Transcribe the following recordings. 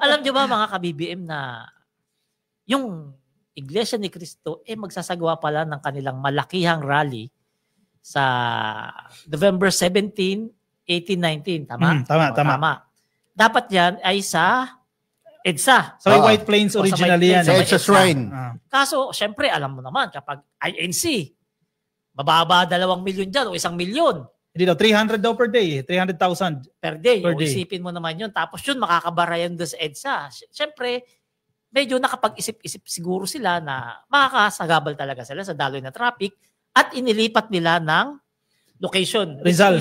Alam nyo ba mga ka-BBM na yung Iglesia ni Cristo magsasagawa pala ng kanilang malakihang rally sa November 17, 18, 19. Tama? Tama. Dapat yan ay sa EDSA. Sa White Plains originally yan. Sa EDSA Shrine. Kaso, syempre, alam mo naman, kapag INC, mababa 2 milyon dyan o 1 milyon. Hindi daw, 300 daw per day. 300,000 per day. Isipin mo naman yun. Tapos yun, makakabarayan doon sa EDSA. Syempre, medyo nakapag-isip-isip siguro sila na makakasagabal talaga sila sa daloy na traffic at inilipat nila ng location. Rizal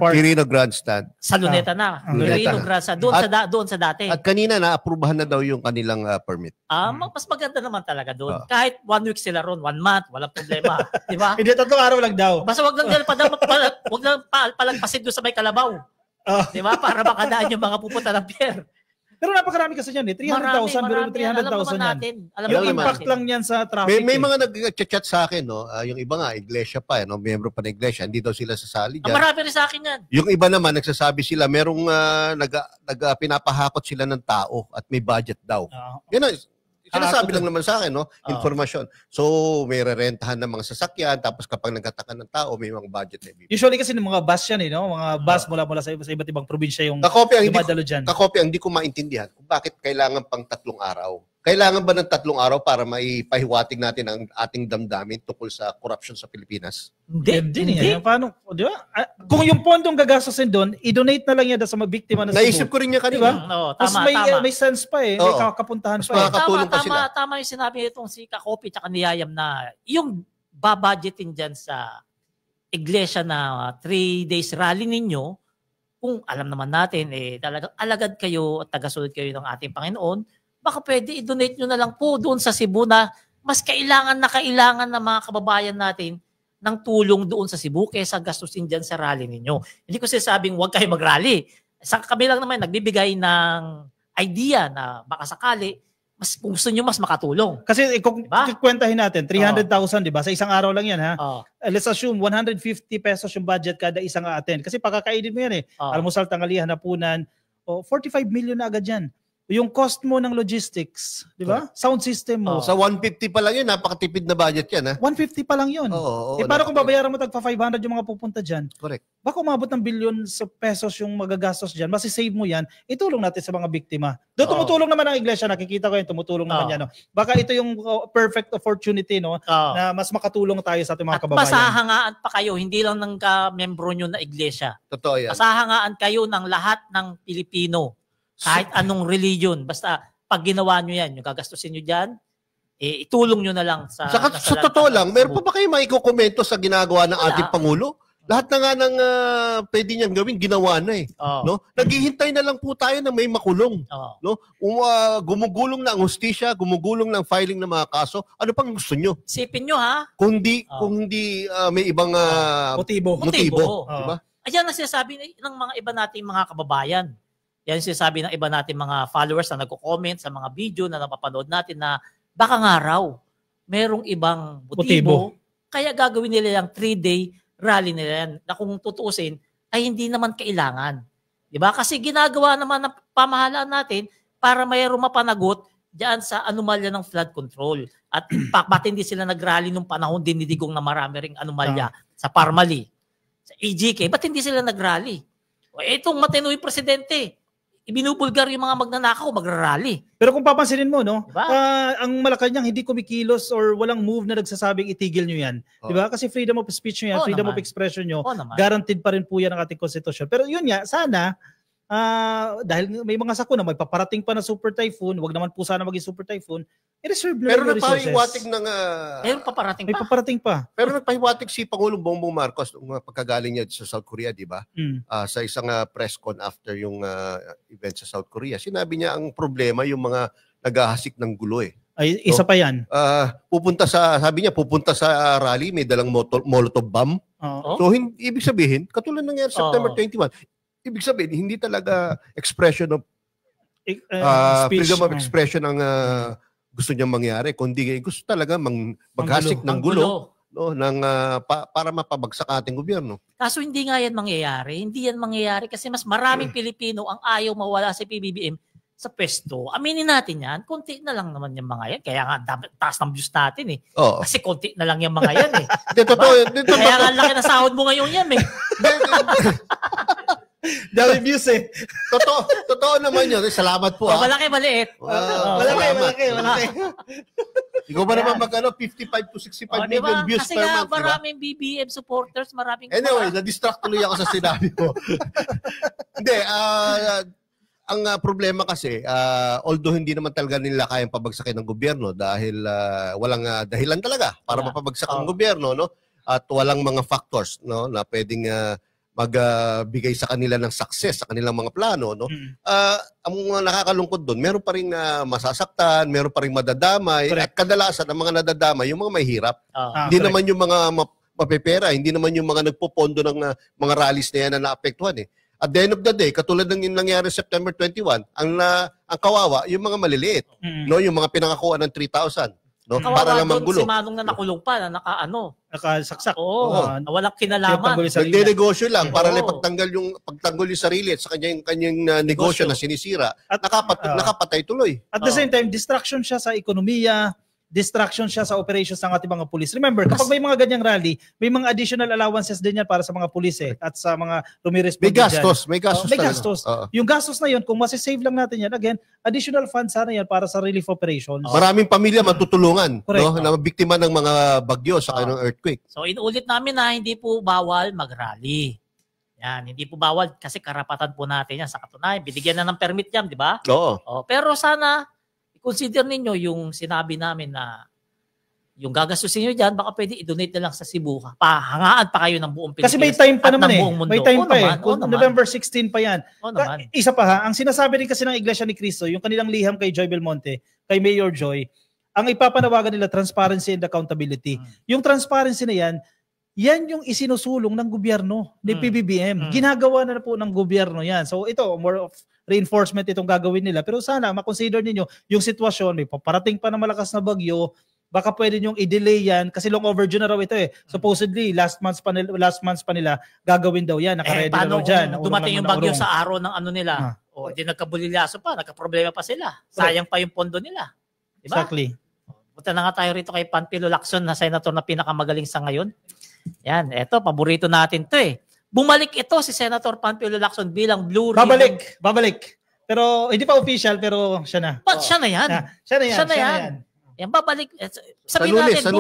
Park. Quirino Grandstand. Sa Luneta na. Quirino Grandstand. Doon sa dati. At kanina na-aprubahan na daw yung kanilang permit. Mas maganda naman talaga doon. Kahit 1 week sila ron, 1 month, walang problema. Di ba? Hindi, 3 araw lang daw. Basta wag lang palagpasin doon sa may Kalabaw. Di ba? Para makadaan yung mga pupunta ng pier. Pero napakarami kasi yan 300,000, pero 300,000 yan. Yung impact lang yan sa traffic. May mga nag-chat sa akin, no? Yung iba nga, iglesia pa, no? Miyembro pa ng iglesia, hindi daw sila sasali dyan. Marami rin sa akin yan. Yung iba naman, nagsasabi sila, merong pinapahakot sila ng tao at may budget daw. Yan sinasabi lang naman sa akin, no? Informasyon. So, may rerentahan ng mga sasakyan, tapos kapag nagkataka ng tao, may mga budget na ibig. Usually kasi ng mga bus yan, no? Mga bus mula sa iba't ibang probinsya yung dumadalo dyan. Kakopya, hindi ko maintindihan kung bakit kailangan pang 3 araw. Kailangan ba ng 3 araw para maipahiwatig natin ang ating damdamin tungkol sa corruption sa Pilipinas? Hindi. Paano? Di ba? Kung yung pondong gagastosin doon, i-donate na lang yan sa mga biktima na Cebu. Naisip ko rin niya kanina. Tama. May sense pa May kakapuntahan pa Tama yung sinabi itong si Kakopi at Niyayam na yung babudgetin dyan sa iglesia na 3 days rally ninyo, kung alam naman natin, talagang alagad kayo at tagasunod kayo ng ating Panginoon, baka pwede i-donate nyo na lang po doon sa Cebu na mas kailangan ng mga kababayan natin ng tulong doon sa Cebu kaysa gastusin dyan sa rally ninyo. Hindi ko sinasabing huwag kayo mag-rally. Sa kabilang naman, nagbibigay ng idea na baka sakali, kung gusto nyo mas makatulong. Kasi kung kikwentahin natin, 300,000, di ba? Sa isang araw lang yan, ha? Let's assume 150 pesos yung budget kada isang attend. Kasi pagkakainin mo yan almusal, tanghalian, hapunan, 45 million na agad yan. Yung cost mo ng logistics, di ba? Sound system mo. Sa 150 pa lang yun, napakatipid na budget yan, ha? 150 pa lang yun. Paano kung babayaran mo tagpa 500 yung mga pupunta dyan? Correct. Baka umabot ng billion sa pesos yung magagastos dyan. Masisave mo yan, itulong natin sa mga biktima. Doon tumutulong naman ang iglesia, nakikita ko yun, tumutulong naman yan. No? Baka ito yung perfect opportunity, no? Na mas makatulong tayo sa ating mga kababayan. At masahangaan pa kayo, hindi lang ng membro nyo na iglesia. Totoo yan. Masahangaan kayo ng lahat ng Pilipino. Kahit anong religion, basta pag ginawa nyo yan, yung gagastusin nyo dyan, itulong nyo na lang sa totoo lang, meron pa ba kayo maikukomento sa ginagawa ng ating Pangulo? Lahat na nga ng pwede niyang gawin, ginawa na no? Naghihintay na lang po tayo na may makulong. No? Gumugulong na ang hustisya, gumugulong na ang filing ng mga kaso. Ano pang gusto nyo? Sipin nyo, ha? Kung hindi may ibang motibo. Diba? Ayan ang sinasabi ng mga iba nating mga kababayan. Yan sinasabi ng iba natin mga followers na nagko-comment sa mga video na napapanood natin na baka nga raw merong ibang motibo. Kaya gagawin nila yung 3-day rally nila yan na kung tutuusin ay hindi naman kailangan. Diba? Kasi ginagawa naman ng pamahalaan natin para mayroong mapanagot diyan sa anomalya ng flood control. At bakit hindi sila nag-rally nung panahon dinidigong na marami ring anomalya sa Parmali, sa EGK, ba't hindi sila nag-rally? Itong matinoy presidente, ibinubulgar yung mga magnanakaw, magrarally. Pero kung papansinin mo, no, diba? Ang Malacanang hindi kumikilos or walang move na nagsasabing itigil nyo yan. Diba? Kasi freedom of speech nyo yan, freedom of expression nyo, guaranteed pa rin po yan ng ating konstitusyon. Pero yun nga, sana, dahil may mga sakuna, magpaparating pa na super typhoon, wag naman po sana maging super typhoon, i-reserve na yung resources. Pero nagpahiwatig ng... Meron paparating pa. May paparating pa. Pero nagpahiwatig si Pangulong Bongbong Marcos nung pagkagaling niya sa South Korea, di ba? Sa isang press con after yung event sa South Korea. Sinabi niya ang problema yung mga naghahasik ng gulo Ay, isa pa yan. Sabi niya, pupunta sa rally, may dalang Molotov bomb. So, ibig sabihin, katulad nangyari September 21, ibig sabihin, hindi talaga expression of freedom of expression ang gusto niyang mangyari, kundi gusto talaga maghasik ng gulo, no, para mapabagsak ating gobyerno. Kaso hindi nga yan mangyayari. Hindi yan mangyayari kasi mas maraming Pilipino ang ayaw mawala sa PBBM sa pwesto, aminin natin yan, konti na lang naman yung mga yan. Kaya nga, taas ng views natin eh. Kasi konti na lang yung mga yan eh. Kaya nga, laki na sahod mo ngayon yan eh. Dami views eh. Totoo naman yun. Salamat po. Malaki, maliit. Malaki. Ikaw ba naman 55 to 65 million views per month? Kasi maraming BBM supporters, maraming... Anyway, na-distract tuloy ako sa sinabi mo. Hindi, ang problema kasi, although hindi naman talaga nila kayang pabagsakin ng gobyerno dahil walang dahilan talaga para mapabagsak ang gobyerno, no? At walang mga factors, no, na pwedeng magbigay sa kanila ng success sa kanilang mga plano, no? Ang mga nakakalungkot doon, meron pa ring masasaktan, meron pa ring madadamay. Correct. At kadalasan ang mga nadadamay yung mga mahihirap. Hindi naman yung mga mapepera, hindi naman yung mga nagpopondo ng mga rallies na yan na naapektuhan eh. At the end of the day, katulad ng nangyari September 21, ang kawawa yung mga maliliit, no, yung mga pinangakuan ng 3,000, no, para lang manggulo. Si Manong na nakulong pa, na nakasaksak. Walang kinalaman. Nagde-negosyo lang para lang pagtanggol yung sarili at sa kanyang negosyo na sinisira. At nakapatay tuloy. At the same time, distraction siya sa ekonomiya, distraction siya sa operations ng ating mga pulis. Remember, kapag may mga ganyang rally, may mga additional allowances din yan para sa mga pulis at sa mga rumiresponde dyan. May gastos. Yung gastos na yun, kung masisave lang natin yan, again, additional funds sana yan para sa relief operations. Maraming pamilya matutulungan, no, na biktima ng mga bagyo sa ng earthquake. So inuulit namin na hindi po bawal mag-rally. Yan, hindi po bawal kasi karapatan po natin yan. Sa katunayan, binigyan na ng permit yan, di ba? Oo. Pero sana, consider ninyo yung sinabi namin na yung gagastusin nyo dyan, baka pwede i-donate na lang sa Cebu. Pahangaan pa kayo ng buong Pilipinas. Kasi may time pa naman eh. May time pa eh. November 16 pa yan. Isa pa ha, ang sinasabi rin kasi ng Iglesia ni Cristo, yung kanilang liham kay Joy Belmonte, kay Mayor Joy, ang ipapanawagan nila, transparency and accountability. Yung transparency na yan yung isinusulong ng gobyerno ni PBBM. Ginagawa na po ng gobyerno yan. So ito, more of reinforcement itong gagawin nila. Pero sana makonsider ninyo yung sitwasyon, may paparating pa na malakas na bagyo, baka pwede nyong i-delay yan kasi long overdue na raw ito eh. Supposedly, last months pa nila gagawin daw yan. Naka-ready na raw dyan. Dumating yung bagyo sa araw ng ano nila. Hindi nagkabulilyaso pa, nagka-problema pa sila. Sayang pa yung pondo nila. Diba? Exactly. Punta na nga tayo rito kay Panfilo Lacson na senator na pinakamagaling sa ngayon. Yan, eto, paborito natin to eh. Bumalik ito si Senator Panfilo Lacson bilang Blue Ribbon. Babalik. Pero hindi pa official pero siya na. Siya na yan. Siya na yan. Yan, babalik. Sabihin natin,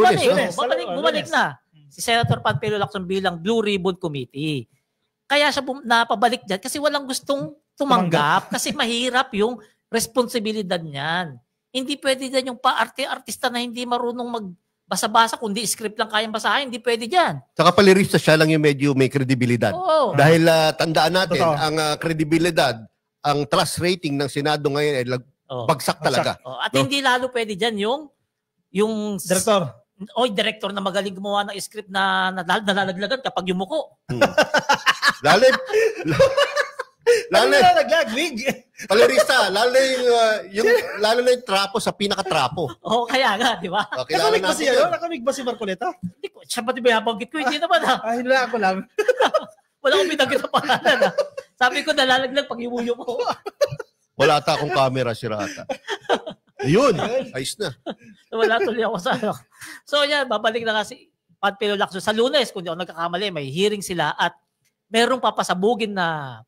bumalik na. Si Senator Panfilo Lacson bilang Blue Ribbon Committee. Kaya siya napabalik dyan kasi walang gustong tumanggap kasi mahirap yung responsibilidad niyan. Hindi pwede dyan yung pa-artista na hindi marunong basa-basa, kundi script lang kayang basahin, hindi pwede dyan. Saka palirista siya lang yung medyo may kredibilidad. Dahil tandaan natin, ang kredibilidad, ang trust rating ng Senado ngayon ay bagsak talaga. At hindi lalo pwede dyan yung director. Director na magaling gumawa ng script na nalalaglagan kapag yumuko. Lalo na naglagwig. Palirista, lalo na yung trapo sa pinaka-trapo. Kaya nga, di ba? Nakamig ba si Marcoleta? Hindi ko, siya ba di ba nabanggit ko? Hindi naman ha. Hindi na ako lang. Wala akong binanggit na pangalan ha. Sabi ko nalalaglag pag yumuyo ko. Wala ata akong camera, sirata. Ayun, ayos na. Wala tuloy ako sa ano. So yan, babalik na kasi Panfilo Lacson. Sa Lunes, kung di ako nagkakamali, may hearing sila at merong papasabugin na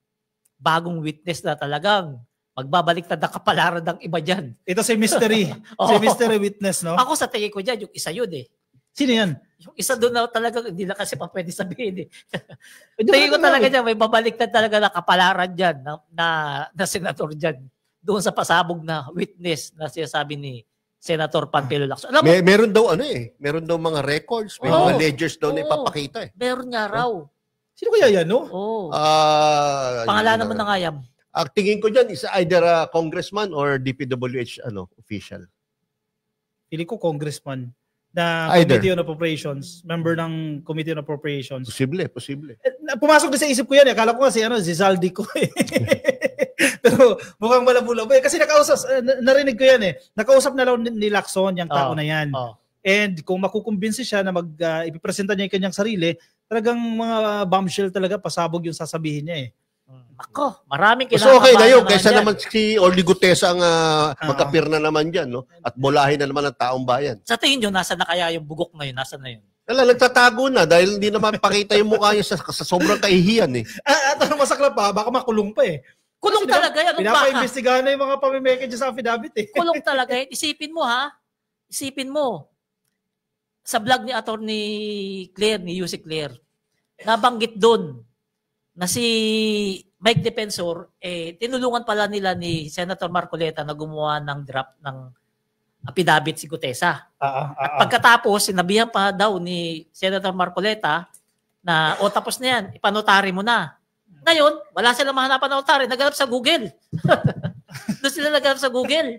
bagong witness na talagang magbabalik na kapalaran ng iba dyan. Ito si mystery. Si mystery witness, no? Ako sa tingin ko dyan, yung isa yun eh. Sino yan? Yung isa doon na talaga, hindi na kasi pa pwede sabihin eh. Tingin ko talaga dyan, may babalik na talaga na kapalaran dyan, na senador dyan. Doon sa pasabog na witness na sinasabi ni Senator Panfilo Lacson. Meron daw meron daw mga records, may mga ledgers daw na ipapakita eh. Meron niya raw. Sino kaya yan, no? Pangalanan mo na nga yan. Ang tingin ko dyan is either a congressman or DPWH official. Pili ko congressman na Committee on Appropriations, member ng Committee on Appropriations. Posible. Pumasok din sa isip ko yan. Akala ko kasi si Zaldi ko eh. Pero mukhang malabo-labo eh. Kasi narinig ko yan eh. Nakausap na lang ni Lacson yung tao na yan. And kung makukumbinsi siya na ipipresenta niya yung kanyang sarili, talagang mga bombshell talaga, pasabog yung sasabihin niya eh. Ako, maraming kinakabahan. So okay na yun, kaysa naman si Orly Gutesa ang magkapir na naman dyan, no? At bolahin na naman ang taong bayan. Sa tingin nyo, nasa na kaya yung bugok ngayon? Nasa na yun? Nagtatago na dahil hindi naman pakita yung mukha niya sa sobrang kahihiyan eh. At ano masaklap pa, baka makulong pa eh. Kulong kasi talaga yan. Pinapa-imbestigahan na yung mga pamimeke dyan sa affidavit eh. Kulong talaga yan. Isipin mo ha. Isipin mo. Sa vlog ni Attorney Claire, ni Yusek Claire, nabanggit doon na si Mike Defensor, tinulungan pala nila ni Senator Marcoleta na gumawa ng draft ng affidavit si Gutesa. At pagkatapos, sinabihan pa daw ni Senator Marcoleta na, tapos na yan, ipanotary mo na. Ngayon, wala silang mahanapan na notary, naghanap sa Google. Doon sila naghanap sa Google.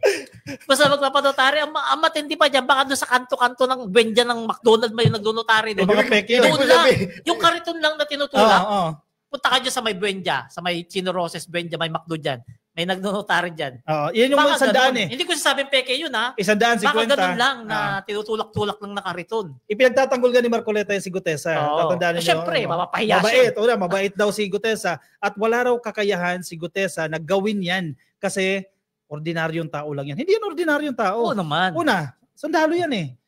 Basta magpapanotary, ang matindi pa dyan, baka doon sa kanto-kanto ng Buendia ng McDonald's may nag-notary. Doon lang, yung kariton lang na tinutulak. Punta ka dyan sa may Buendia, sa may Chino Roses Buendia, may McDo dyan. May nag-notary dyan. Yan yung baka 100 eh. Hindi ko sasabing peke yun ha. 150. Baka ganun lang na tinutulak-tulak lang na kariton. Ipinagtatanggol ka ni Marcoleta yung si Gutesa. Tatandaan niyo. Siyempre, mapapahiya siya. Mabait daw si Gutesa. At wala raw kakayahan si Gutesa na gawin yan. Kasi ordinaryong tao lang yan. Hindi yan ordinaryong tao. Oo naman. Una, sundalo yan eh.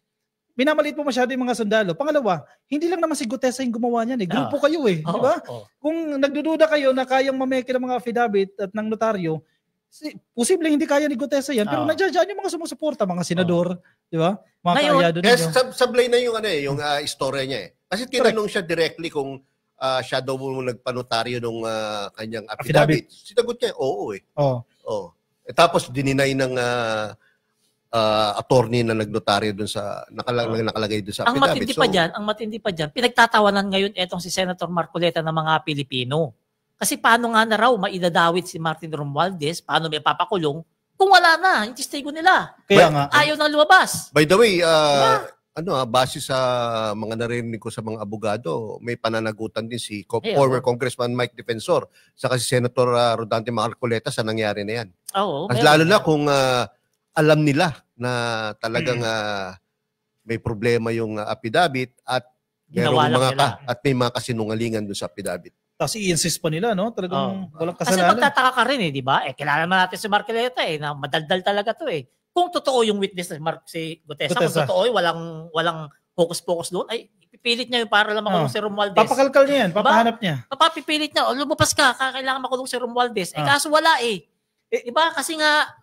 Minamaliit mo masyado yung mga sundalo. Pangalawa, hindi lang naman si Gutesa yung gumawa niyan eh. Grupo kayo eh. Di ba? Kung nagdududa kayo na kayang mameke ng mga affidavit at ng notaryo, posible hindi kaya ni Gutesa yan. Pero nandiyan yung mga sumusuporta, mga senador. Di ba? Mga kaayado ninyo. Sablay na yung, yung istorya niya eh. Kasi tinanong siya directly kung siya daw nagpanotaryo ng kanyang affidavit. Sinagot niya, oo eh. Tapos dininay ng attorney na nagnotaryo dun sa nakalagay dun sa affidavit. Ang matindi pa diyan, pinagtatawanan ngayon etong si Senator Marcoleta ng mga Pilipino. Kasi paano nga na raw maidadawit si Martin Romualdez, paano may papakulong kung wala na, yung testigo nila. Kaya nga. Ayaw nang lumabas. By the way, base sa mga narinig ko sa mga abogado, may pananagutan din si former Congressman Mike Defensor saka si Senator Rodante Marcoleta sa nangyari na yan. Lalo na kung alam nila na talagang may problema yung affidavit at may mga kasinungalingan doon sa affidavit. Tapos i-insist pa nila, no? Talagang walang kasalanan. Kasi magtataka ka rin di ba? Kilala naman natin si Marcoleta na madaldal talaga to eh. Kung totoo yung witness si Gutesa, kung totoo walang focus-focus doon, ay pipilit niya yung para lang makulong si Romualdez. Papakalkal niya yan, papahanap niya. Papapipilit niya, lumabas ka, kailangan makulong si Romualdez. Kaso wala eh. Diba? Kasi nga,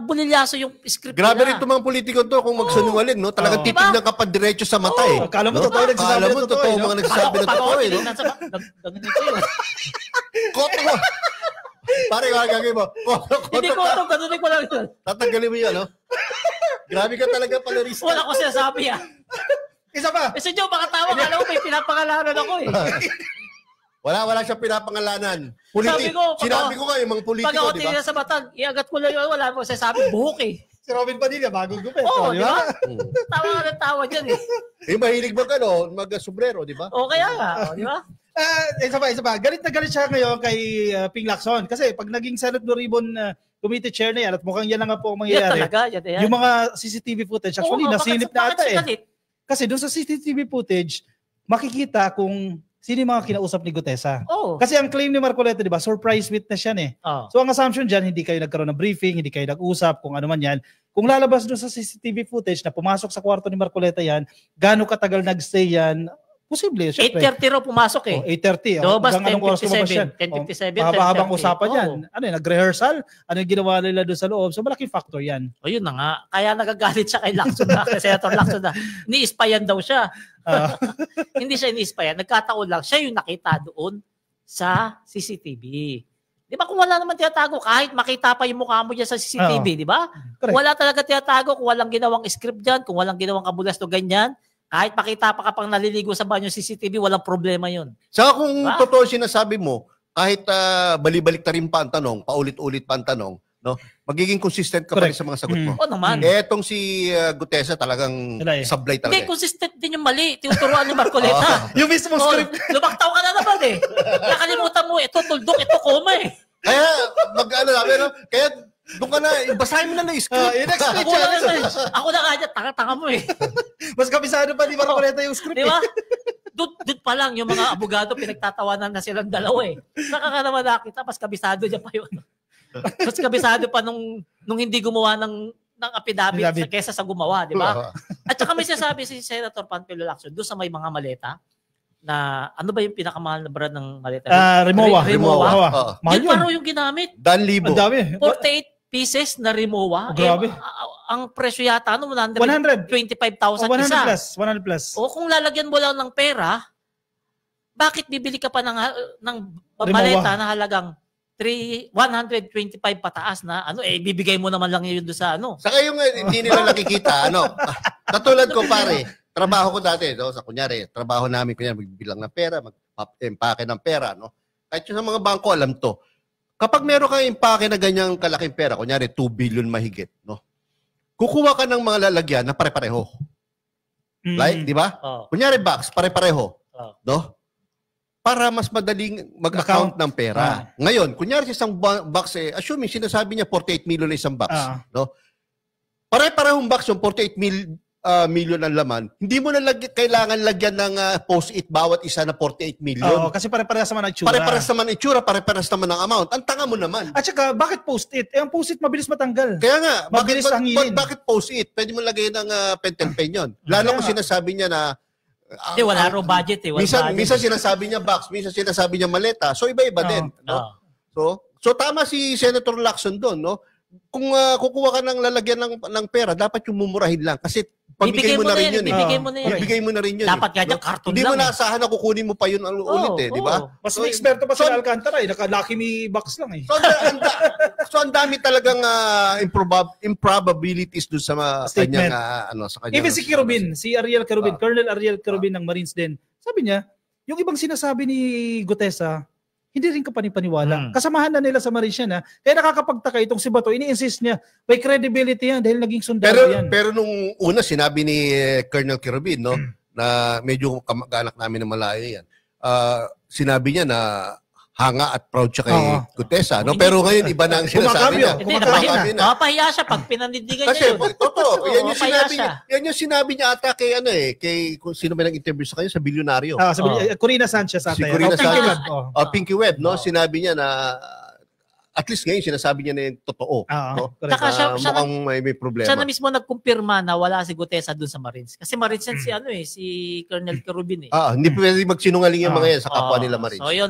bulilyaso yung script nila. Grabe rin itong mga politiko to kung magsunungaling, no? Talagang titignan ka pa diretso sa mata eh. Akala mo totoo nagsasabi na totoo. Mga nagsasabi na totoo eh. Koto mo. Pare, gagawin mo. Hindi ko ito, ganunin ko lang yun. Tatanggalin mo yun, no? Grabe ka talaga palarista. Wala ko sinasabi yan. Isa pa. Kasi Joe, baka tawa ka lang, may pinapangalanan ako eh. Wala siyang pinapangalanan. Sinabi ko kayo, mga politiko, di ba? Pag ako tinila sa batang, iagat ko lang yun, wala mo sasabi, buhok eh. Si Robin Padilla, bagong gupit. Di ba? Tawa ka ng tawa dyan eh. Mahilig ba ka, no? Mag-sombrero, di ba? Kaya nga, di ba? Isa pa. Galit na galit siya ngayon kay Ping Lacson. Kasi pag naging Senate Blue Ribbon committee chair na yan, at mukhang yan na nga po ang mangyayari. Yan. Yung mga CCTV footage, actually, nasilip na ata eh. Kasi doon sa CCTV footage, makikita kung sino yung mga kinausap ni Gutesa. Kasi ang claim ni Marcoleta, di ba, surprise witness yan eh. So ang assumption dyan, hindi kayo nagkaroon ng briefing, hindi kayo nag-usap, kung ano man yan. Kung lalabas doon sa CCTV footage na pumasok sa kwarto ni Marcoleta yan, gaano katagal nag-stay yan, posible. 8:30 raw pumasok eh. 8:30. Dobas 10:57. 10:57. Habang usapan yan. Ano yun, nag-rehearsal? Ano yung ginawa nila doon sa loob? So malaking factor yan. Yun na nga. Kaya nagagalit siya kay Lacson na, kay Senator Lacson na. Ni-ispayan daw siya. Hindi siya ni-ispayan. Nagkataon lang. Siya yung nakita doon sa CCTV. Di ba kung wala naman tinatago, kahit makita pa yung mukha mo dyan sa CCTV, di ba? Wala talaga tinatago kung walang ginawang script dyan, kung walang ginawang kabulas to ganyan. Kahit makita pa kapag naliligo sa banyo CCTV, walang problema yun. Saka kung totoo sinasabi mo, kahit balibalik ta rin pa ang tanong, paulit-ulit pa ang tanong, no? Magiging consistent ka pa rin sa mga sagot mo. Naman. Etong si Gutesa talagang sablay talaga. Hindi, consistent din yung mali. Tinuturuan ni Marcoleta. Yung mismo script. Lumaktaw ka na naman eh. Nakalimutan mo, ito tuldok, ito koma eh. Kaya, kaya doon ka na, basahin mo na script. Ako na kanya, tanga-tanga mo eh. Mas kabisado pa ni Marcoleta yung script. Di ba? Doon pa lang, yung mga abogado, pinagtatawanan na silang dalawa eh. Saka ka naman nakita, mas kabisado niya pa yun. Mas kabisado pa nung hindi gumawa ng affidavit kesa sa gumawa, di ba? At saka may sinasabi si Senator Panfilo Lacson doon sa may mga maleta na ano ba yung pinakamahal na brand ng maleta? Rimowa. Yun paro yung ginamit. 10,000. 48 pieces na Rimowa. Grabe. Ang presyo yata 125,000 isa. 100 plus. O kung lalagyan mo lang ng pera, bakit bibili ka pa ng maleta na halagang 125 pataas na bibigay mo naman lang yun doon sa Saka yung hindi nila nakikita, katulad ko pare, trabaho ko dati, sa kunyari, trabaho namin, magbilang ng pera, mag-empake ng pera, Kahit yung sa mga bangko, alam to. Kapag meron kang empake na ganyang kalaking pera, kunyari 2 billion mahigit, kukuha ka ng mga lalagyan na pare-pareho. Like, di ba? Kunyari box, pare-pareho. Para mas madaling mag-account ng pera. Ngayon, kunyari sa isang box, assuming sinasabi niya 48 million na isang box. Pare-parehong box yung 48 million ang laman, hindi mo na kailangan lagyan ng post-it bawat isa na 48 million. Kasi pare-parehas naman ang itsura. Pare-parehas naman ang amount. Ang tanga mo naman. At saka, bakit post-it? Ang post-it mabilis matanggal. Kaya nga, bakit post-it? Pwede mo lagay ng pen yun. Lalo kung sinasabi niya na wala raw budget minsan sinasabi niya box, minsan sinasabi niya maleta. So, iba-iba din. So, tama si Senator Lacson doon, Kung kukuha ka ng lalagyan ng pera, dapat yung mumurahin lang. Kasi pabigay mo na rin yun. Ibigay mo na rin yun. Dapat ganyan karton lang. Hindi mo naasahan na kukunin mo pa yun ulit di ba? Mas may eksperto pa sa Alcantara naka-lucky me box lang So ang dami talagang improbabilities doon sa kanyang sa kanyang. Even si Kerubin, Colonel Ariel Kerubin ng Marines din. Sabi niya, yung ibang sinasabi ni Gutesa, hindi rin kapanipaniwala. Kasamahan na nila sa Marines yan. Kaya nakakapagtaka itong si Bato, ini-insist niya, may credibility yan dahil naging sundalo yan. Pero nung una, sinabi ni Colonel Kerubin, na medyo kamag-anak namin na malayo yan, sinabi niya na hanga at proud siya kay Gutesa. Pero ngayon, iba na ang sinasabi niya. Mapahiya siya pag pinanindigan niya yun. Kasi, totoo. Yan yung sinabi niya ata kay kung sino ba nag-interview sa kanya, sa bilyonaryo. Corina Sanchez ata. Si Corina Sanchez. Pinky Web, sinabi niya na at least ngayon sinasabi niya na yung totoo. Mukhang may problema. Siya na mismo nagkumpirma na wala si Gutesa doon sa Marines. Kasi Marines yan si Colonel Kerubin hindi pwede magsinungaling yung mga yan sa kapwa nila Marines. So yun,